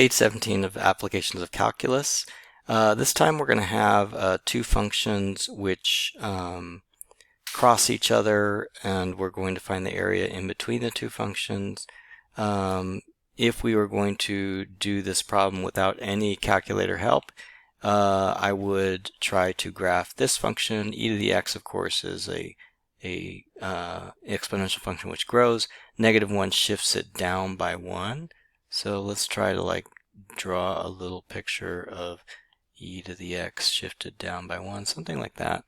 Page 17 of Applications of Calculus. This time we're going to have two functions which cross each other, and we're going to find the area in between the two functions. If we were going to do this problem without any calculator help, I would try to graph this function. E to the x, of course, is a exponential function which grows. -1 shifts it down by 1. So let's try to draw a little picture of e to the x shifted down by 1, something like that.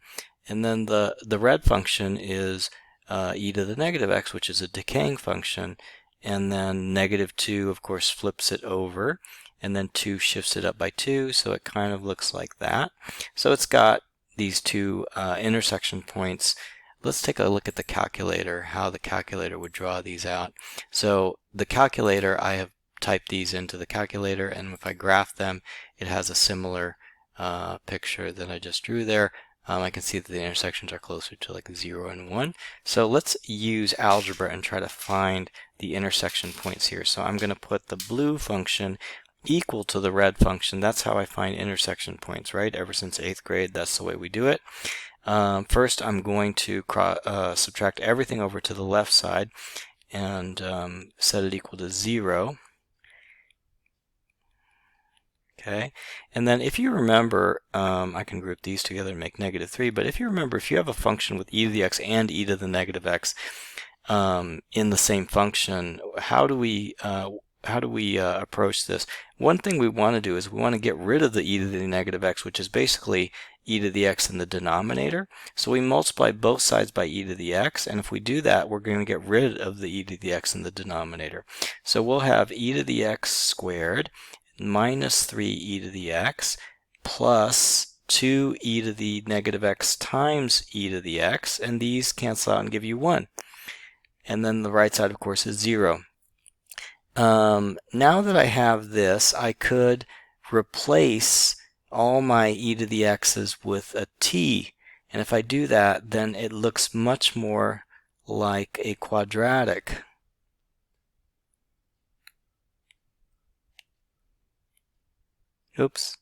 And then the red function is e to the -x, which is a decaying function. And then -2, of course, flips it over. And then 2 shifts it up by 2, so it kind of looks like that. So it's got these two intersection points. Let's take a look at the calculator, how the calculator would draw these out. So the calculator, I have typed these into the calculator, and if I graph them, it has a similar picture that I just drew there. I can see that the intersections are closer to 0 and 1. So let's use algebra and try to find the intersection points here. So I'm going to put the blue function equal to the red function. That's how I find intersection points, right? Ever since 8th grade, that's the way we do it. First, I'm going to subtract everything over to the left side and set it equal to 0. Okay, and then if you remember, I can group these together and make -3, but if you remember, if you have a function with e to the x and e to the -x in the same function, how do we approach this? One thing we want to do is we want to get rid of the e to the -x, which is basically e to the x in the denominator. So we multiply both sides by e to the x, and if we do that, we're going to get rid of the e to the x in the denominator. So we'll have e to the x squared minus 3e to the x plus 2e to the -x times e to the x, and these cancel out and give you 1. And then the right side, of course, is 0. Now that I have this, I could replace all my e to the x's with a t, and if I do that, then it looks much more like a quadratic. Oops.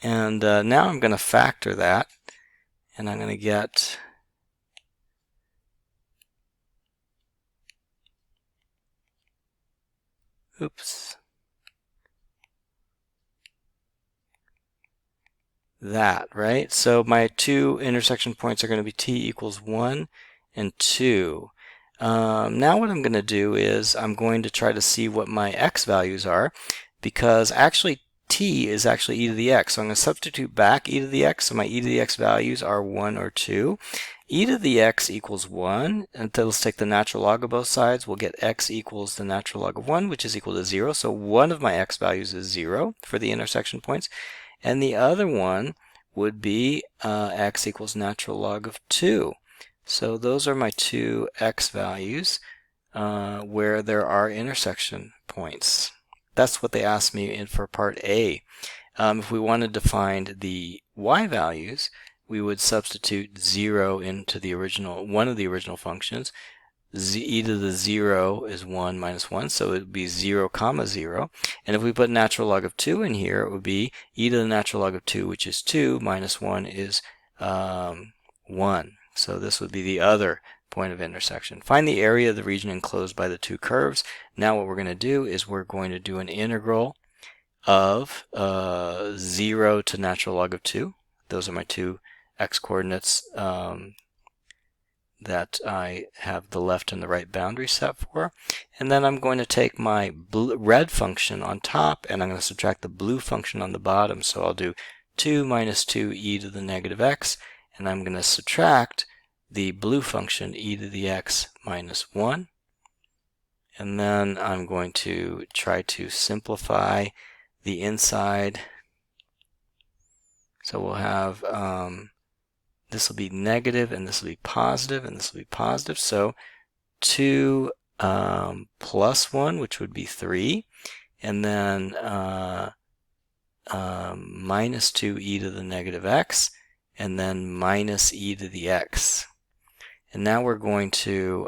And now I'm going to factor that, and I'm going to get that, right? So my two intersection points are going to be t equals 1 and 2. Now what I'm going to do is I'm going to try to see what my x values are, because actually t is actually e to the x. So I'm going to substitute back e to the x, so my e to the x values are 1 or 2. E to the x equals 1, and let's take the natural log of both sides. We'll get x equals the natural log of 1, which is equal to 0. So one of my x values is 0 for the intersection points, and the other one would be x equals natural log of 2. So those are my two x values where there are intersection points. That's what they asked me for part A. If we wanted to find the y values, we would substitute 0 into the original, one of the original functions. E to the 0 is 1 minus 1, so it would be 0 comma 0. And if we put natural log of 2 in here, it would be e to the natural log of 2, which is 2, minus 1 is 1. So this would be the other point of intersection. Find the area of the region enclosed by the two curves. Now what we're going to do is we're going to do an integral of 0 to natural log of 2. Those are my two x-coordinates that I have the left and the right boundary set for. And then I'm going to take my red function on top, and I'm going to subtract the blue function on the bottom. So I'll do 2 minus 2e to the -x, and I'm going to subtract the blue function e to the x minus 1. And then I'm going to try to simplify the inside. So we'll have this will be negative, and this will be positive, and this will be positive. So 2 plus 1, which would be 3, and then minus 2e to the -x, and then minus e to the x. And now we're going to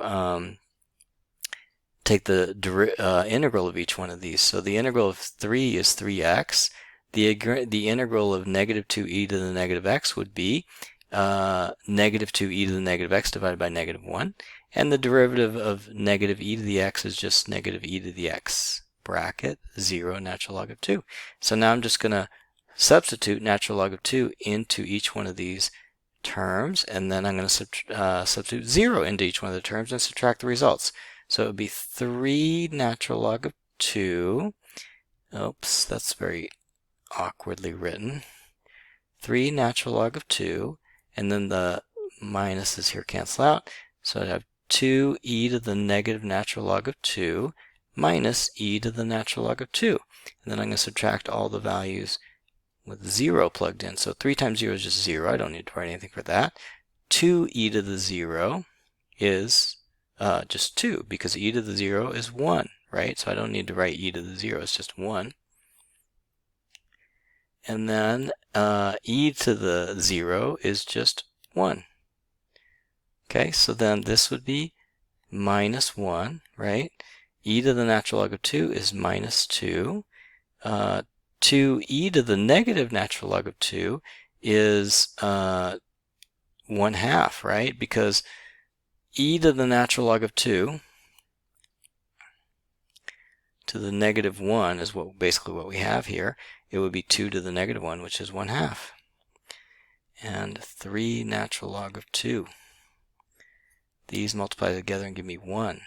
take the integral of each one of these. So the integral of 3 is 3x. The integral of negative 2e to the negative x would be negative 2e to the negative x divided by negative 1. And the derivative of negative e to the x is just negative e to the x, bracket 0 natural log of 2. So now I'm just going to substitute natural log of 2 into each one of these terms, and then I'm going to substitute 0 into each one of the terms and subtract the results. So it would be 3 natural log of 2. Oops, that's very awkwardly written. 3 natural log of 2, and then the minuses here cancel out. So I have 2e to the negative natural log of 2 minus e to the natural log of 2. And then I'm going to subtract all the values with 0 plugged in. So 3 times 0 is just 0. I don't need to write anything for that. 2e to the 0 is just 2, because e to the 0 is 1, right? So I don't need to write e to the 0. It's just 1. And then e to the 0 is just 1. Okay, so then this would be minus 1, right? E to the natural log of 2 is minus 2. 2e to the negative natural log of 2 is 1/2, right? Because e to the natural log of 2 to the negative 1 is basically what we have here. It would be 2 to the negative 1, which is 1/2. And 3 natural log of 2. These multiply together and give me 1.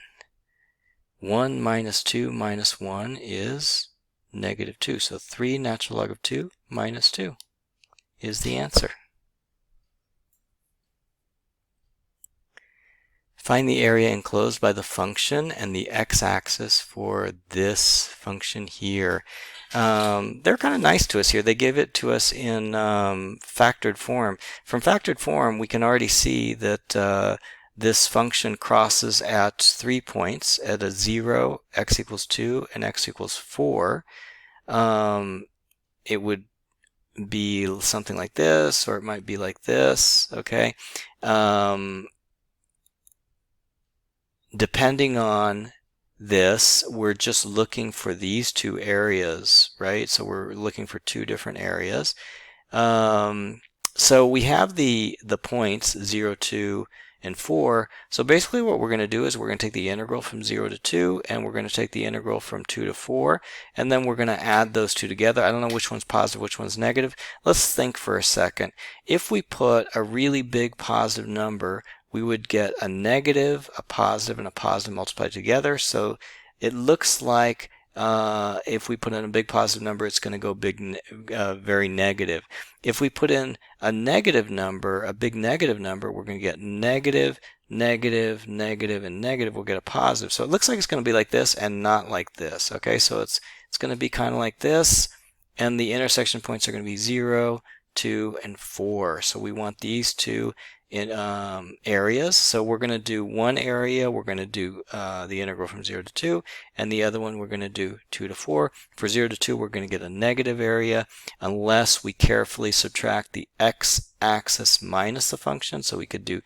1 minus 2 minus 1 is negative 2. So 3 natural log of 2 minus 2 is the answer. Find the area enclosed by the function and the x-axis for this function here. They're kind of nice to us here. They give it to us in factored form. From factored form, we can already see that this function crosses at 3 points, at a 0, x equals 2, and x equals 4. It would be something like this, or it might be like this, okay? Depending on this, we're just looking for these two areas, right? So we're looking for two different areas. So we have the points 0, 2, and 4. So basically what we're going to do is we're going to take the integral from 0 to 2, and we're going to take the integral from 2 to 4, and then we're going to add those two together. I don't know which one's positive, which one's negative. Let's think for a second. If we put a really big positive number, we would get a negative, a positive, and a positive multiplied together. So it looks like if we put in a big positive number, it's going to go very negative. If we put in a negative number, a big negative number, we're going to get negative, negative, negative, and negative. We'll get a positive. So it looks like it's going to be like this and not like this. Okay, so it's going to be kind of like this, and the intersection points are going to be 0, 2, and 4. So we want these two in areas. So we're going to do one area, we're going to do the integral from 0 to 2, and the other one we're going to do 2 to 4. For 0 to 2, we're going to get a negative area unless we carefully subtract the x-axis minus the function. So we could do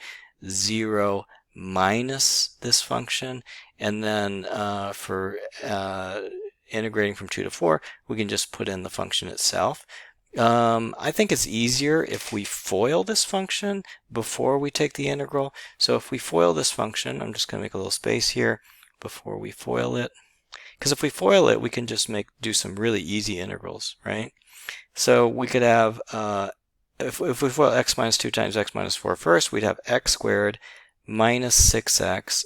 0 minus this function, and then for integrating from 2 to 4, we can just put in the function itself. I think it's easier if we FOIL this function before we take the integral. So if we FOIL this function, I'm just going to make a little space here before we FOIL it. Because if we FOIL it, we can just do some really easy integrals, right? So we could have, if we FOIL x minus 2 times x minus 4 first, we'd have x squared minus 6x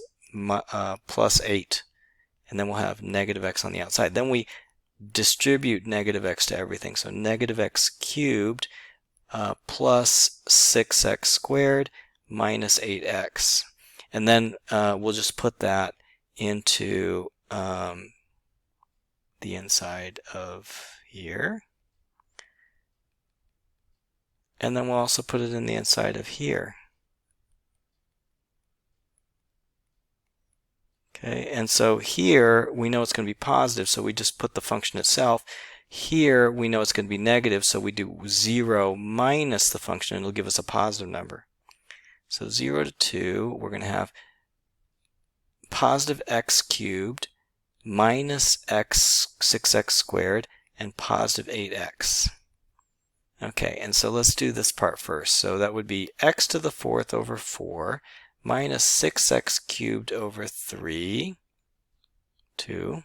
plus 8. And then we'll have negative x on the outside. Then we distribute negative x to everything. So negative x cubed plus 6x squared minus 8x. And then we'll just put that into the inside of here. And then we'll also put it in the inside of here. Okay, and so here we know it's going to be positive, so we just put the function itself. Here we know it's going to be negative, so we do 0 minus the function, and it'll give us a positive number. So 0 to 2, we're going to have positive x cubed minus 6x squared and positive 8x. Okay, and so let's do this part first. So that would be x to the 4th over 4 minus 6x cubed over 3, 2,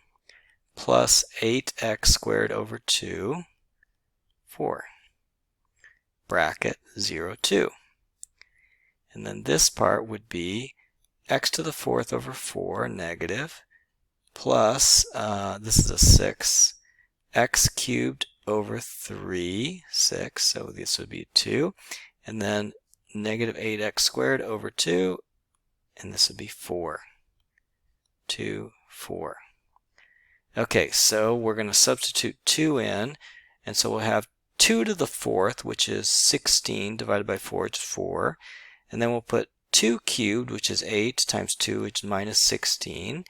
plus 8x squared over 2, 4, bracket 0, 2. And then this part would be x to the 4th over 4 negative plus, this is a 6, x cubed over 3, 6, so this would be 2, and then negative 8x squared over 2, and this would be 4, 2, 4. Okay, so we're going to substitute 2 in, and so we'll have 2 to the 4th, which is 16 divided by 4, which is 4, and then we'll put 2 cubed, which is 8, times 2, which is minus 16,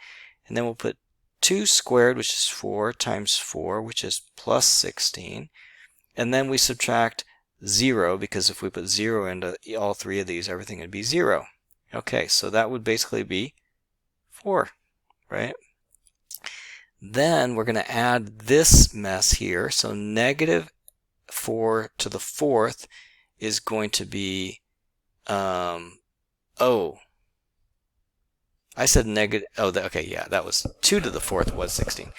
and then we'll put 2 squared, which is 4, times 4, which is plus 16, and then we subtract 0, because if we put 0 into all three of these, everything would be 0. Okay, so that would basically be 4, right? Then we're going to add this mess here, so negative 4 to the 4th is going to be, I said negative, okay, yeah, that was 2 to the 4th was 16.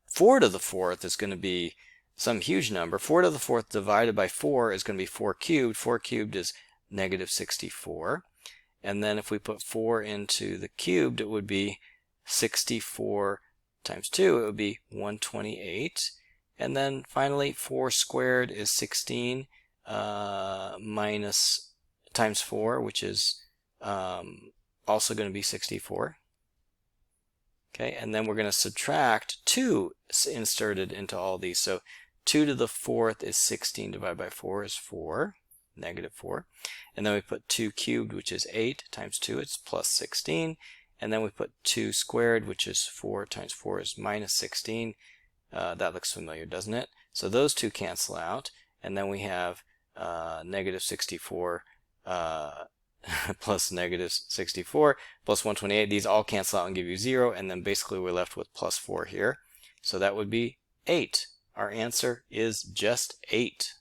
4 to the 4th is going to be some huge number. 4 to the 4th divided by 4 is going to be 4 cubed. 4 cubed is negative 64. And then if we put 4 into the cubed, it would be 64 times 2, it would be 128. And then finally, 4 squared is 16 minus times 4, which is also going to be 64. Okay, and then we're going to subtract 2 inserted into all these. So 2 to the 4th is 16 divided by 4 is 4, negative 4. And then we put 2 cubed, which is 8, times 2, it's plus 16. And then we put 2 squared, which is 4 times 4 is minus 16. That looks familiar, doesn't it? So those two cancel out. And then we have negative 64 plus negative 64 plus 128. These all cancel out and give you 0. And then basically we're left with plus 4 here. So that would be 8. Our answer is just 8.